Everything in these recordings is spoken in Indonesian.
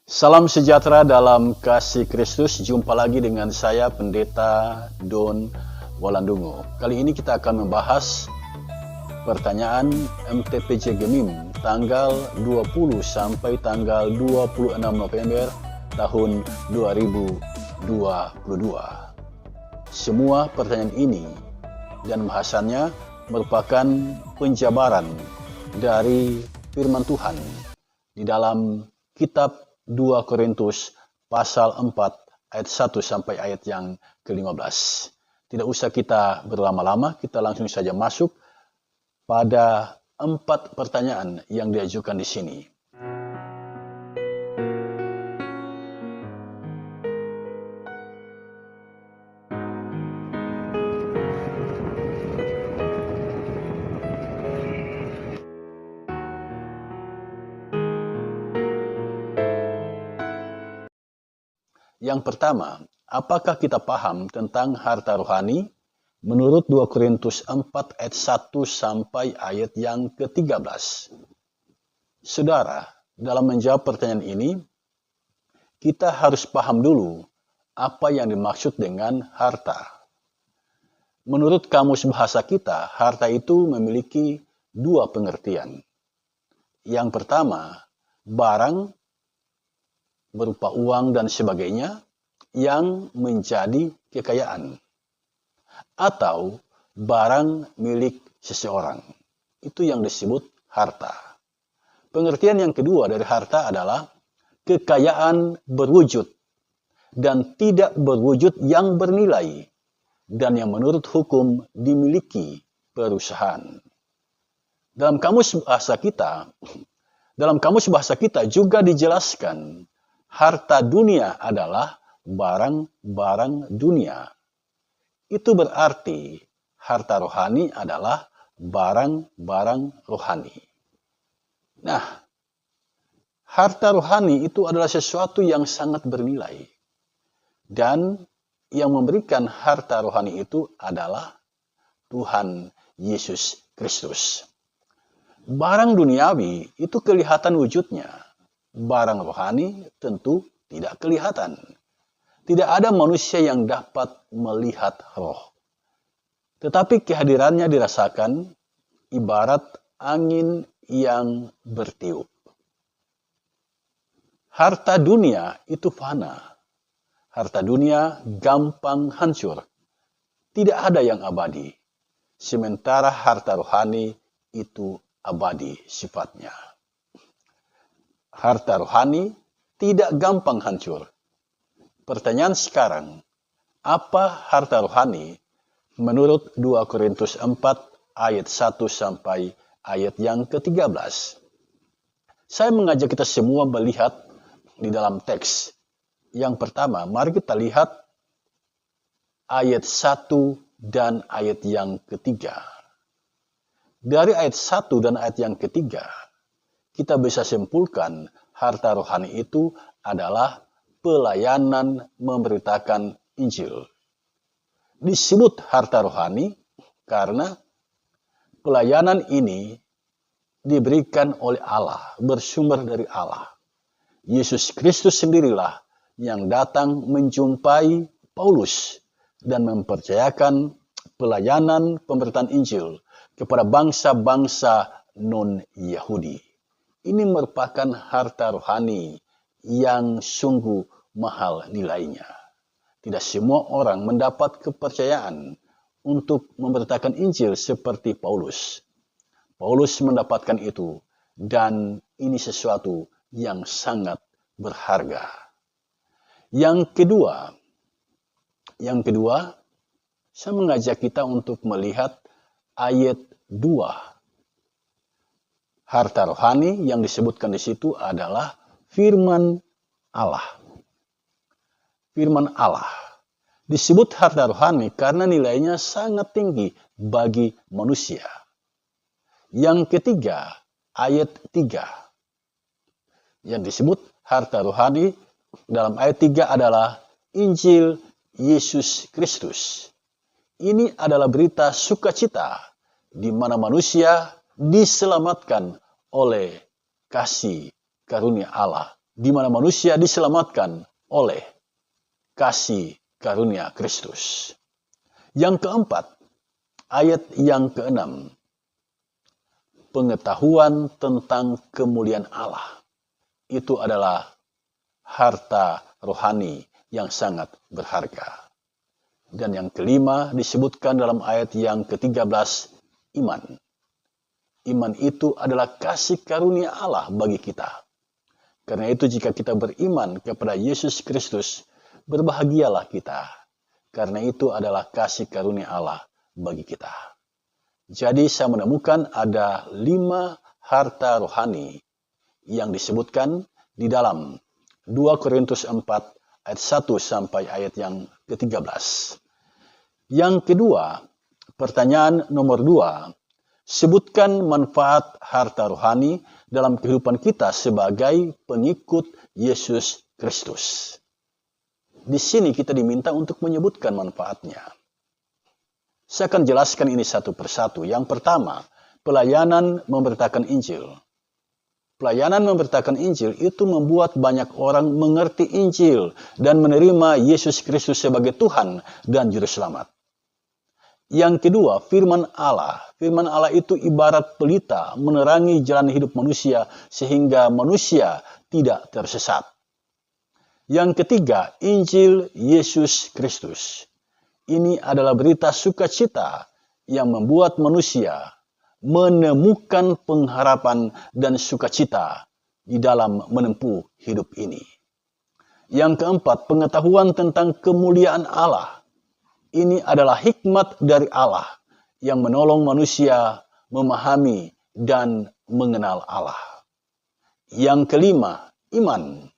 Salam sejahtera dalam kasih Kristus. Jumpa lagi dengan saya Pendeta Don Walandungu. Kali ini kita akan membahas pertanyaan MTPJ Gemim tanggal 20 sampai tanggal 26 November tahun 2022. Semua pertanyaan ini dan bahasannya merupakan penjabaran dari firman Tuhan di dalam kitab 2 Korintus pasal 4 ayat 1 sampai ayat yang ke-15. Tidak usah kita berlama-lama, kita langsung saja masuk pada 4 pertanyaan yang diajukan di sini. Yang pertama, apakah kita paham tentang harta rohani menurut 2 Korintus 4 ayat 1 sampai ayat yang ke-13? Saudara, dalam menjawab pertanyaan ini, kita harus paham dulu apa yang dimaksud dengan harta. Menurut kamus bahasa kita, harta itu memiliki 2 pengertian. Yang pertama, barang berupa uang dan sebagainya yang menjadi kekayaan atau barang milik seseorang. Itu yang disebut harta. Pengertian yang kedua dari harta adalah kekayaan berwujud dan tidak berwujud yang bernilai dan yang menurut hukum dimiliki perusahaan. Dalam kamus bahasa kita juga dijelaskan harta dunia adalah barang-barang dunia. Itu berarti harta rohani adalah barang-barang rohani. Nah, harta rohani itu adalah sesuatu yang sangat bernilai. Dan yang memberikan harta rohani itu adalah Tuhan Yesus Kristus. Barang duniawi itu kelihatan wujudnya. Barang rohani tentu tidak kelihatan. Tidak ada manusia yang dapat melihat roh. Tetapi kehadirannya dirasakan ibarat angin yang bertiup. Harta dunia itu fana. Harta dunia gampang hancur. Tidak ada yang abadi. Sementara harta rohani itu abadi sifatnya. Harta rohani tidak gampang hancur. Pertanyaan sekarang, apa harta rohani menurut 2 Korintus 4 ayat 1 sampai ayat yang ke-13? Saya mengajak kita semua melihat di dalam teks. Yang pertama, mari kita lihat ayat 1 dan ayat yang ketiga. Dari ayat 1 dan ayat yang ketiga, kita bisa simpulkan harta rohani itu adalah pelayanan memberitakan Injil. Disebut harta rohani karena pelayanan ini diberikan oleh Allah, bersumber dari Allah. Yesus Kristus sendirilah yang datang menjumpai Paulus dan mempercayakan pelayanan pemberitaan Injil kepada bangsa-bangsa non-Yahudi. Ini merupakan harta rohani yang sungguh mahal nilainya. Tidak semua orang mendapat kepercayaan untuk memberitakan Injil seperti Paulus. Paulus mendapatkan itu dan ini sesuatu yang sangat berharga. Yang kedua, saya mengajak kita untuk melihat ayat 2. Harta rohani yang disebutkan di situ adalah firman Allah. Firman Allah disebut harta rohani karena nilainya sangat tinggi bagi manusia. Yang ketiga, ayat 3. Yang disebut harta rohani dalam ayat 3 adalah Injil Yesus Kristus. Ini adalah berita sukacita di mana manusia diselamatkan oleh kasih karunia Allah di mana manusia diselamatkan oleh kasih karunia Kristus. Yang keempat, ayat yang keenam, pengetahuan tentang kemuliaan Allah. Itu adalah harta rohani yang sangat berharga. Dan yang kelima disebutkan dalam ayat yang ke-13, iman. Iman itu adalah kasih karunia Allah bagi kita. Karena itu jika kita beriman kepada Yesus Kristus, berbahagialah kita. Karena itu adalah kasih karunia Allah bagi kita. Jadi saya menemukan ada 5 harta rohani yang disebutkan di dalam 2 Korintus 4 ayat 1 sampai ayat yang ke-13. Yang kedua, pertanyaan nomor 2, sebutkan manfaat harta rohani dalam kehidupan kita sebagai pengikut Yesus Kristus. Di sini kita diminta untuk menyebutkan manfaatnya. Saya akan jelaskan ini satu persatu. Yang pertama, pelayanan memberitakan Injil. Pelayanan memberitakan Injil itu membuat banyak orang mengerti Injil dan menerima Yesus Kristus sebagai Tuhan dan Juru Selamat. Yang kedua, firman Allah. Firman Allah itu ibarat pelita menerangi jalan hidup manusia sehingga manusia tidak tersesat. Yang ketiga, Injil Yesus Kristus. Ini adalah berita sukacita yang membuat manusia menemukan pengharapan dan sukacita di dalam menempuh hidup ini. Yang keempat, pengetahuan tentang kemuliaan Allah. Ini adalah hikmat dari Allah yang menolong manusia memahami dan mengenal Allah. Yang kelima, iman.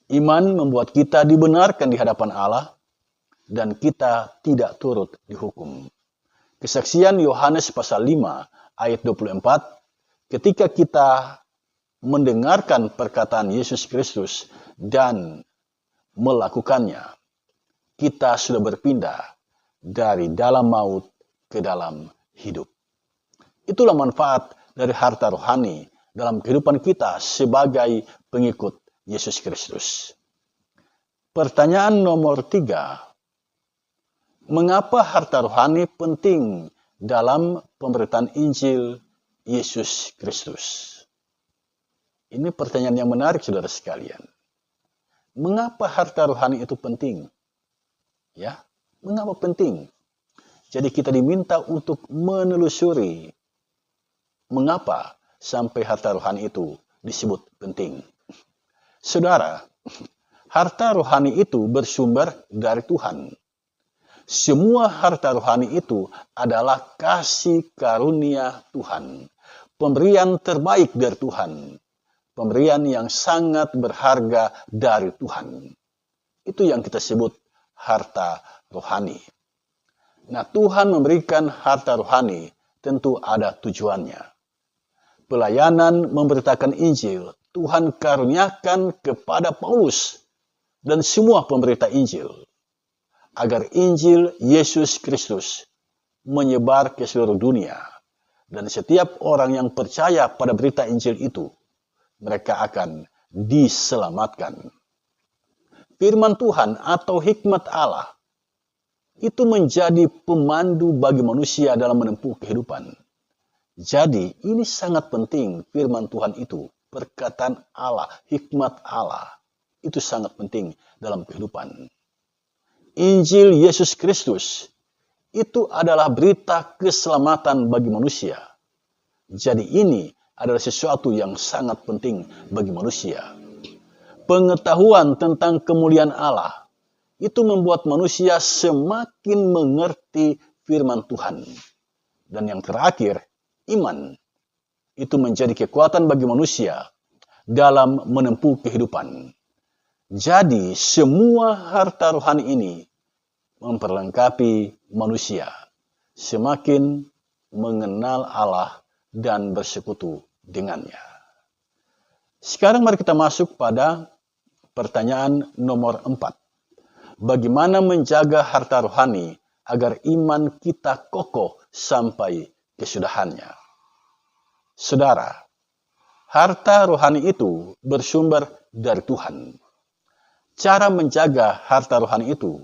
Iman membuat kita dibenarkan di hadapan Allah dan kita tidak turut dihukum. Kesaksian Yohanes pasal 5 ayat 24, ketika kita mendengarkan perkataan Yesus Kristus dan melakukannya, kita sudah berpindah dari dalam maut ke dalam hidup. Itulah manfaat dari harta rohani dalam kehidupan kita sebagai pengikut Yesus Kristus. Pertanyaan nomor 3. Mengapa harta rohani penting dalam pemberitaan Injil Yesus Kristus? Ini pertanyaan yang menarik, saudara sekalian. Mengapa harta rohani itu penting? Ya, mengapa penting? Jadi kita diminta untuk menelusuri mengapa sampai harta rohani itu disebut penting. Saudara, harta rohani itu bersumber dari Tuhan. Semua harta rohani itu adalah kasih karunia Tuhan. Pemberian terbaik dari Tuhan. Pemberian yang sangat berharga dari Tuhan. Itu yang kita sebut harta rohani. Nah, Tuhan memberikan harta rohani tentu ada tujuannya. Pelayanan memberitakan Injil, Tuhan karuniakan kepada Paulus dan semua pemberita Injil, agar Injil Yesus Kristus menyebar ke seluruh dunia. Dan setiap orang yang percaya pada berita Injil itu, mereka akan diselamatkan. Firman Tuhan atau hikmat Allah itu menjadi pemandu bagi manusia dalam menempuh kehidupan. Jadi ini sangat penting firman Tuhan itu, perkataan Allah, hikmat Allah. Itu sangat penting dalam kehidupan. Injil Yesus Kristus itu adalah berita keselamatan bagi manusia. Jadi ini adalah sesuatu yang sangat penting bagi manusia. Pengetahuan tentang kemuliaan Allah itu membuat manusia semakin mengerti firman Tuhan. Dan yang terakhir, iman itu menjadi kekuatan bagi manusia dalam menempuh kehidupan. Jadi semua harta rohani ini memperlengkapi manusia semakin mengenal Allah dan bersekutu dengannya. Sekarang mari kita masuk pada pertanyaan nomor 4. Bagaimana menjaga harta rohani agar iman kita kokoh sampai kesudahannya? Saudara, harta rohani itu bersumber dari Tuhan. Cara menjaga harta rohani itu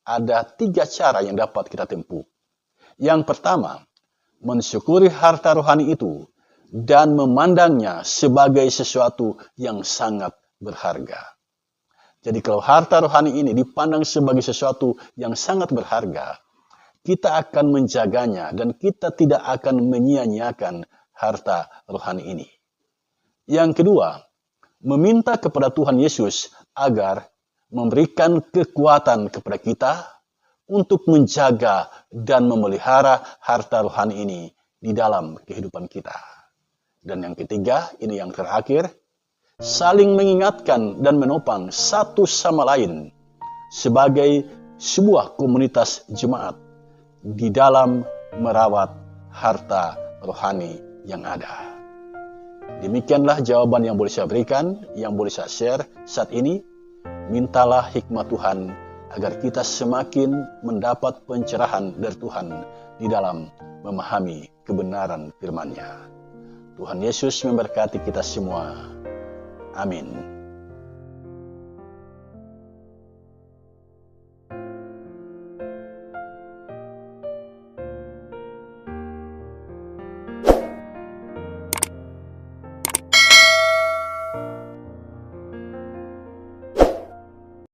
ada 3 cara yang dapat kita tempuh. Yang pertama, mensyukuri harta rohani itu dan memandangnya sebagai sesuatu yang sangat berharga. Jadi kalau harta rohani ini dipandang sebagai sesuatu yang sangat berharga, kita akan menjaganya dan kita tidak akan menyia-nyiakan harta rohani ini. Yang kedua, meminta kepada Tuhan Yesus agar memberikan kekuatan kepada kita untuk menjaga dan memelihara harta rohani ini di dalam kehidupan kita. Dan yang ketiga, ini yang terakhir, saling mengingatkan dan menopang satu sama lain sebagai sebuah komunitas jemaat di dalam merawat harta rohani yang ada. Demikianlah jawaban yang boleh saya berikan, yang boleh saya share saat ini. Mintalah hikmat Tuhan agar kita semakin mendapat pencerahan dari Tuhan di dalam memahami kebenaran firman-Nya. Tuhan Yesus memberkati kita semua. Amin.